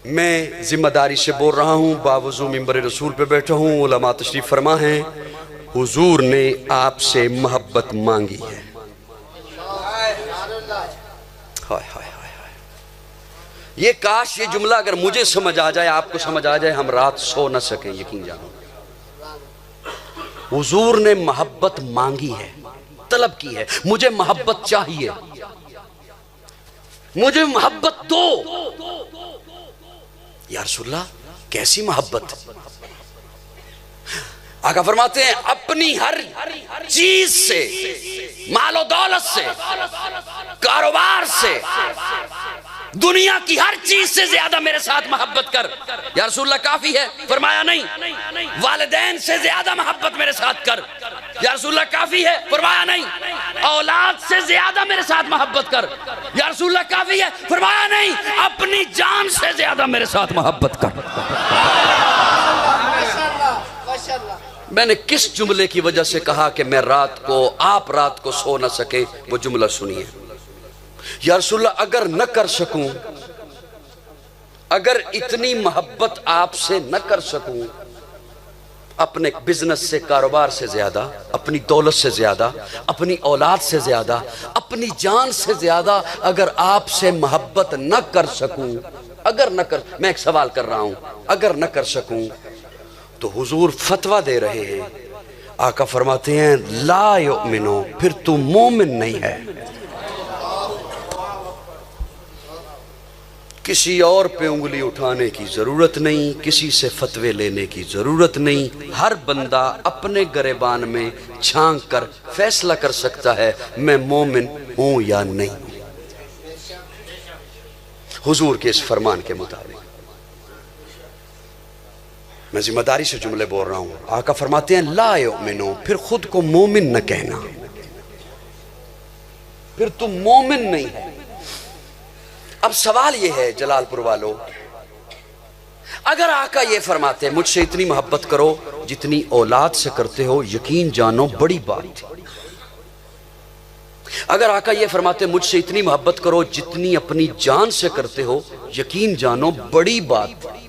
میں ذمہ داری سے بول رہا ہوں، باوضو منبر رسول پہ بیٹھا ہوں، علماء تشریف فرما ہیں، حضور نے آپ سے محبت مانگی ہے۔ یہ کاش یہ جملہ اگر مجھے سمجھ آ جائے، آپ کو سمجھ آ جائے، ہم رات سو نہ سکیں، یقین جانو۔ حضور نے محبت مانگی ہے، طلب کی ہے، مجھے محبت چاہیے، مجھے محبت دو۔ یا رسول اللہ کیسی محبت؟ آقا فرماتے ہیں اپنی ہر چیز سے، مال و دولت سے، کاروبار سے، دنیا کی ہر چیز سے زیادہ میرے ساتھ محبت کر۔ یا رسول اللہ کافی ہے؟ فرمایا نہیں۔ والدین سے زیادہ محبت میرے ساتھ کر۔ یا رسول اللہ کافی ہے؟ فرمایا نہیں۔ اولاد سے زیادہ میرے ساتھ محبت کر۔ یا رسول اللہ کافی ہے؟ فرمایا نہیں۔ اپنی جان سے زیادہ میرے ساتھ محبت کر۔ میں نے کس جملے کی وجہ سے کہا کہ میں آپ رات کو سو نہ سکے؟ وہ جملہ سنیے۔ یا رسول اللہ اگر نہ کر سکوں، اگر اتنی محبت آپ سے نہ کر سکوں، اپنے بزنس سے، کاروبار سے زیادہ، اپنی دولت سے زیادہ، اپنی اولاد سے زیادہ، اپنی جان سے زیادہ اگر آپ سے محبت نہ کر سکوں، میں ایک سوال کر رہا ہوں، اگر نہ کر سکوں تو حضور فتویٰ دے رہے ہیں۔ آقا فرماتے ہیں لا یؤمنو، پھر تو مومن نہیں ہے۔ کسی اور پہ انگلی اٹھانے کی ضرورت نہیں، کسی سے فتوے لینے کی ضرورت نہیں، ہر بندہ اپنے گریبان میں چھانک کر فیصلہ کر سکتا ہے میں مومن ہوں یا نہیں ہوں، حضور کے اس فرمان کے مطابق۔ میں ذمہ داری سے جملے بول رہا ہوں۔ آقا فرماتے ہیں لا یؤمنو، پھر خود کو مومن نہ کہنا، پھر تم مومن نہیں ہے۔ اب سوال یہ ہے جلال پور والو، اگر آقا یہ فرماتے ہیں مجھ سے اتنی محبت کرو جتنی اولاد سے کرتے ہو، یقین جانو بڑی بات ہے۔ اگر آقا یہ فرماتے ہیں مجھ سے اتنی محبت کرو جتنی اپنی جان سے کرتے ہو، یقین جانو بڑی بات ہے۔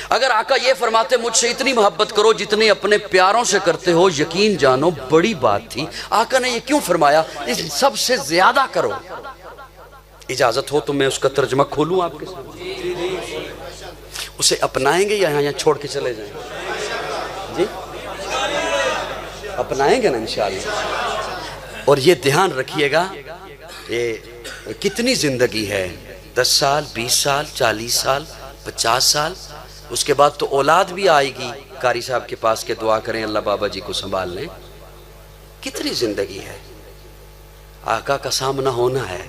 اگر آقا یہ فرماتے ہیں مجھ سے اتنی محبت کرو جتنے اپنے پیاروں سے کرتے ہو، یقین جانو بڑی بات تھی۔ آقا نے یہ کیوں فرمایا اس سب سے زیادہ کرو؟ اجازت ہو تو میں اس کا ترجمہ کھولوں آپ کے سامنے؟ اسے اپنائیں گے یا یہاں چھوڑ کے چلے جائیں؟ جی اپنائیں گے نا انشاءاللہ۔ اور یہ دھیان رکھیے گا، یہ کتنی زندگی ہے، 10 سال، 20 سال، 40 سال، 50 سال، اس کے بعد تو اولاد بھی آئے گی۔ قاری صاحب کے پاس کے دعا کریں اللہ بابا جی کو سنبھال لیں۔ کتنی زندگی ہے، آقا کا سامنا ہونا ہے۔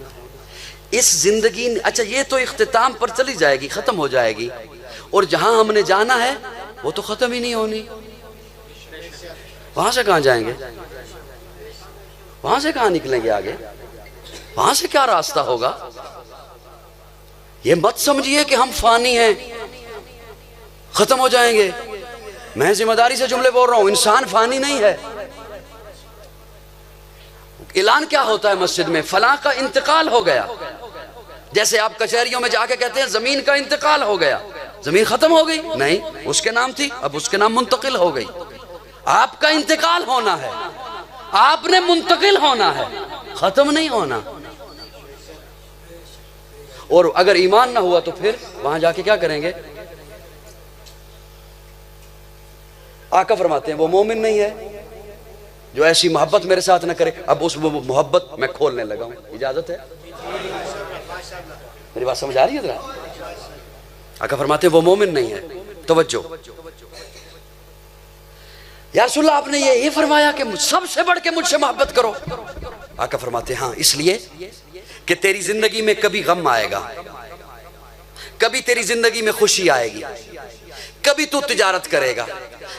اس زندگی اچھا یہ تو اختتام پر چلی جائے گی، ختم ہو جائے گی، اور جہاں ہم نے جانا ہے وہ تو ختم ہی نہیں ہونی۔ وہاں سے کہاں جائیں گے؟ وہاں سے کہاں نکلیں گے آگے؟ وہاں سے کیا راستہ ہوگا؟ یہ مت سمجھیے کہ ہم فانی ہیں، ختم ہو جائیں گے۔ میں ذمہ داری سے جملے بول رہا ہوں، انسان فانی نہیں ہے۔ اعلان کیا ہوتا ہے مسجد میں؟ فلاں کا انتقال ہو گیا۔ جیسے آپ کچہریوں میں جا کے کہتے ہیں زمین کا انتقال ہو گیا، زمین ختم ہو گئی؟ نہیں، اس کے نام تھی، اب اس کے نام منتقل ہو گئی۔ آپ کا انتقال ہونا ہے، آپ نے منتقل ہونا ہے، ختم نہیں ہونا۔ اور اگر ایمان نہ ہوا تو پھر وہاں جا کے کیا کریں گے؟ آقا فرماتے ہیں وہ مومن نہیں ہے جو ایسی محبت میرے ساتھ نہ کرے۔ اب اس محبت میں کھولنے لگا ہوں، اجازت ہے؟ میری بات سمجھ آ رہی ہے ذرا؟ آقا فرماتے ہیں وہ مومن نہیں ہے۔ توجہ، یا رسول اللہ آپ نے یہ فرمایا کہ سب سے بڑھ کے مجھ سے محبت کرو۔ آقا فرماتے ہیں ہاں، اس لیے کہ تیری زندگی میں کبھی غم آئے گا، کبھی تیری زندگی میں خوشی آئے گی، کبھی تو تجارت کرے گا،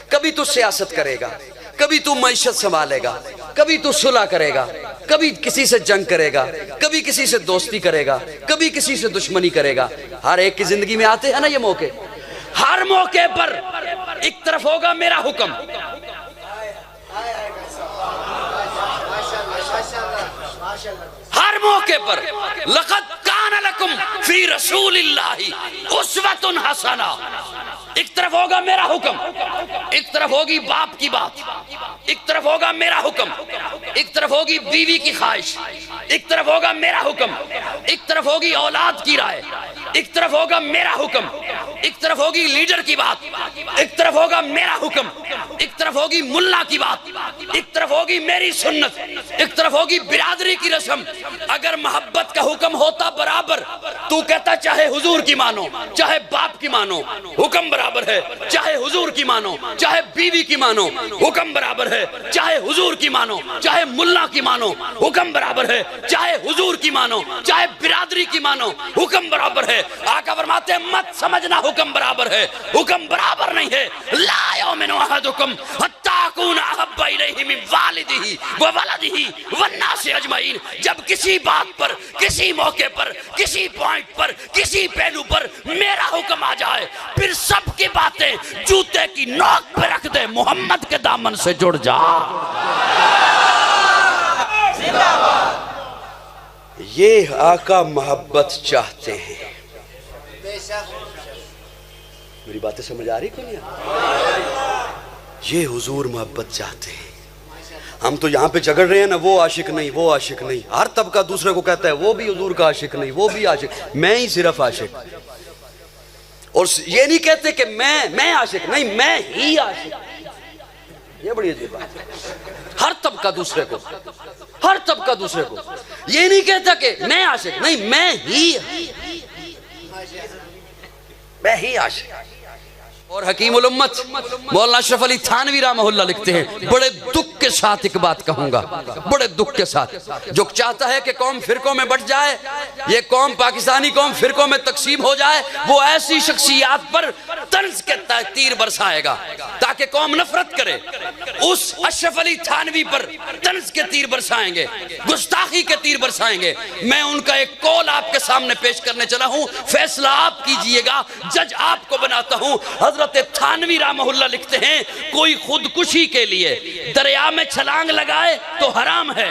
کبھی تو سیاست کرے گا، کبھی تو معیشت سنبھالے گا، کبھی تو صلح کرے گا، کبھی کسی سے جنگ کرے گا، کبھی کسی سے دوستی کرے گا، کبھی کسی سے دشمنی کرے گا۔ ہر ایک کی زندگی میں آتے ہیں نا یہ موقع، ہر موقع پر ایک طرف ہوگا میرا حکم، ہر موقع پر لقد کان لکم فی رسول اللہ اسوۃ حسنا، ایک طرف ہوگا میرا حکم، ایک طرف ہوگی باپ کی بات، ایک طرف ہوگا میرا حکم، ایک طرف ہوگی بیوی کی خواہش، ایک طرف ہوگا میرا حکم، ایک طرف ہوگی اولاد کی رائے، ایک طرف ہوگا میرا حکم، ایک طرف ہوگی لیڈر کی بات، ایک طرف ہوگا میرا حکم، ایک طرف ہوگی ملا کی بات، ایک طرف ہوگی میری سنت، ایک طرف ہوگی برادری کی رسم۔ اگر محبت کا حکم ہوتا برابر، تو کہتا چاہے حضور کی مانو چاہے باپ کی مانو حکم برابر ہے، چاہے حضور کی مانو چاہے بیوی کی مانو حکم برابر ہے، چاہے حضور کی مانو چاہے ملا کی مانو حکم برابر ہے، چاہے حضور کی مانو چاہے برادری کی مانو حکم برابر ہے۔ آقا فرماتے ہیں مت سمجھنا حکم برابر ہے، حکم برابر نہیں ہے۔ لا یؤمن احدکم حتی اکون احب الیہ من والدہ وولدہ والناس اجمعین۔ جب کسی بات پر، کسی موقع پر، کسی پوائنٹ پر، کسی پہلو پر میرا حکم آ جائے، پھر سب کی باتیں جوتے کی نوک پہ رکھ دے، محمد کے دامن سے جڑ جا۔ یہ آقا محبت چاہتے ہیں۔ میری باتیں سمجھ آ رہی کہ نہیں؟ یہ حضور محبت چاہتے ہیں۔ ہم تو یہاں پہ جھگڑ رہے ہیں نا، وہ عاشق نہیں، وہ عاشق نہیں، ہر طبقہ دوسرے کو کہتا ہے وہ بھی حضور کا عاشق نہیں، وہ بھی عاشق، میں ہی صرف عاشق۔ اور یہ نہیں کہتے کہ میں عاشق نہیں، میں ہی عاشق۔ یہ بڑی عجیب بات ہے۔ ہر طبقہ دوسرے کو، ہر طبقہ دوسرے کو یہ نہیں کہتا کہ میں عاشق نہیں، میں ہی عاشق۔ اور حکیم الامت مولانا اشرف علی تھانوی رحمہ اللہ لکھتے ہیں، بڑے دکھ کے ساتھ ایک بات کہوں گا، بڑے دکھ کے ساتھ، جو چاہتا ہے کہ قوم فرقوں میں بٹ جائے، یہ قوم پاکستانی قوم فرقوں میں تقسیم ہو جائے، وہ ایسی شخصیات پر طنز کے تیر برسائے گا تاکہ قوم نفرت کرے۔ اس اشرف علی تھانوی پر طنز کے تیر برسائیں گے، گستاخی کے تیر برسائیں گے۔ میں ان کا ایک قول آپ کے سامنے پیش کرنے چلا ہوں، فیصلہ آپ کیجئے گا، جج آپ کو بناتا ہوں۔ حضرت تھانوی رحمہ اللہ لکھتے ہیں، کوئی خودکشی کے لیے دریا میں چھلانگ لگائے تو حرام ہے،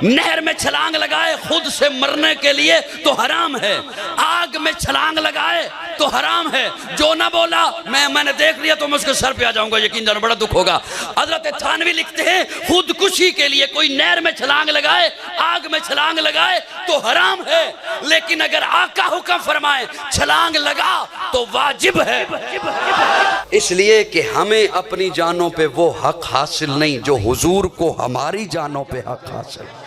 نہر میں چھلانگ لگائے خود سے مرنے کے لیے تو حرام ہے، آگ میں چھلانگ لگائے تو حرام ہے۔ جو نہ بولا میں نے دیکھ لیا تو میں اس کے سر پہ آ جاؤں گا، یقین جانا بڑا دکھ ہوگا۔ حضرت تھانوی لکھتے ہیں، خودکشی کے لیے کوئی نہر میں چھلانگ لگائے، آگ میں چھلانگ لگائے تو حرام ہے، لیکن اگر آقا حکم فرمائے چھلانگ لگا تو واجب ہے۔ اس لیے کہ ہمیں اپنی جانوں پہ وہ حق حاصل نہیں جو حضور کو ہماری جانوں پہ حق حاصل ہے۔